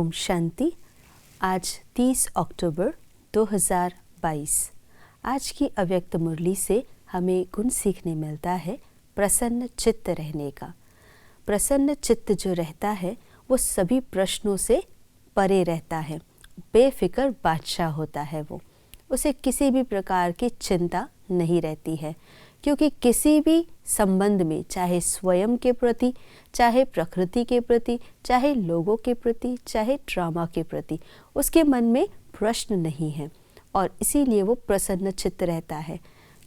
ओम शांति। आज 30 अक्टूबर 2022। आज की अव्यक्त मुरली से हमें गुण सीखने मिलता है प्रसन्न चित्त रहने का। प्रसन्न चित्त जो रहता है वो सभी प्रश्नों से परे रहता है, बेफिक्र बादशाह होता है। वो उसे किसी भी प्रकार की चिंता नहीं रहती है, क्योंकि किसी भी संबंध में, चाहे स्वयं के प्रति, चाहे प्रकृति के प्रति, चाहे लोगों के प्रति, चाहे ड्रामा के प्रति, उसके मन में प्रश्न नहीं है और इसीलिए वो प्रसन्न चित्त रहता है।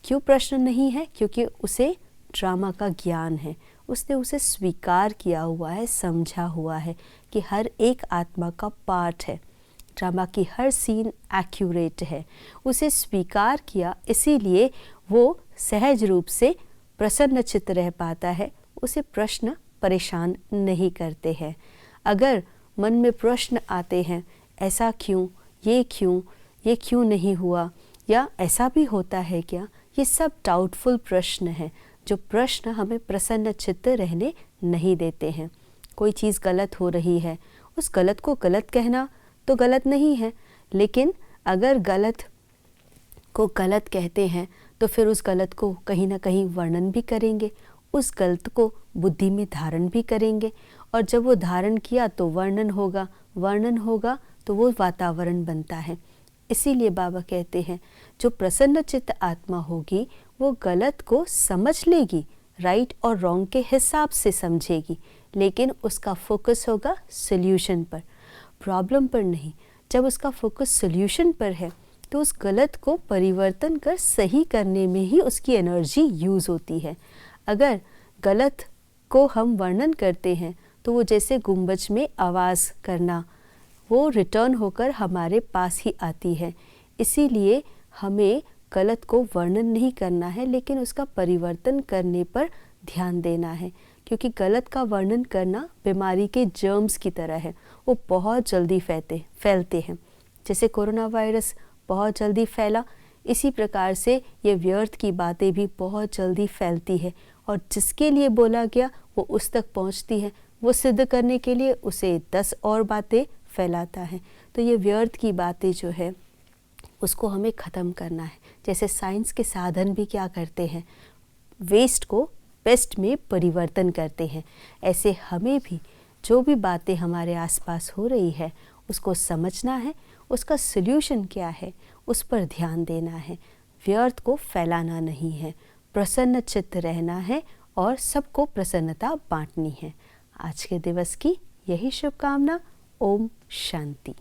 क्यों प्रश्न नहीं है? क्योंकि उसे ड्रामा का ज्ञान है, उसने उसे स्वीकार किया हुआ है, समझा हुआ है कि हर एक आत्मा का पार्ट है, ड्रामा की हर सीन एक्यूरेट है। उसे स्वीकार किया, इसीलिए वो सहज रूप से प्रसन्न चित्त रह पाता है। उसे प्रश्न परेशान नहीं करते हैं। अगर मन में प्रश्न आते हैं, ऐसा क्यों, ये क्यों नहीं हुआ, या ऐसा भी होता है क्या, ये सब डाउटफुल प्रश्न हैं, जो प्रश्न हमें प्रसन्न चित्त रहने नहीं देते हैं। कोई चीज़ गलत हो रही है, उस गलत को गलत कहना तो गलत नहीं है, लेकिन अगर गलत को गलत कहते हैं तो फिर उस गलत को कहीं ना कहीं वर्णन भी करेंगे, उस गलत को बुद्धि में धारण भी करेंगे, और जब वो धारण किया तो वर्णन होगा तो वो वातावरण बनता है। इसीलिए बाबा कहते हैं जो प्रसन्न चित्त आत्मा होगी वो गलत को समझ लेगी, राइट और रॉन्ग के हिसाब से समझेगी, लेकिन उसका फोकस होगा सल्यूशन पर, प्रॉब्लम पर नहीं। जब उसका फोकस सल्यूशन पर है तो उस गलत को परिवर्तन कर सही करने में ही उसकी एनर्जी यूज़ होती है। अगर गलत को हम वर्णन करते हैं तो वो जैसे गुंबज में आवाज़ करना, वो रिटर्न होकर हमारे पास ही आती है। इसीलिए हमें गलत को वर्णन नहीं करना है, लेकिन उसका परिवर्तन करने पर ध्यान देना है, क्योंकि गलत का वर्णन करना बीमारी के जर्म्स की तरह है, वो बहुत जल्दी फैलते हैं। जैसे कोरोना वायरस बहुत जल्दी फैला, इसी प्रकार से ये व्यर्थ की बातें भी बहुत जल्दी फैलती है, और जिसके लिए बोला गया वो उस तक पहुंचती है, वो सिद्ध करने के लिए उसे 10 और बातें फैलाता है। तो ये व्यर्थ की बातें जो है उसको हमें ख़त्म करना है। जैसे साइंस के साधन भी क्या करते हैं, वेस्ट को बेस्ट में परिवर्तन करते हैं, ऐसे हमें भी जो भी बातें हमारे आसपास हो रही है उसको समझना है, उसका सल्यूशन क्या है उस पर ध्यान देना है। व्यर्थ को फैलाना नहीं है, प्रसन्न चित्त रहना है और सबको प्रसन्नता बांटनी है। आज के दिवस की यही शुभकामना। ओम शांति।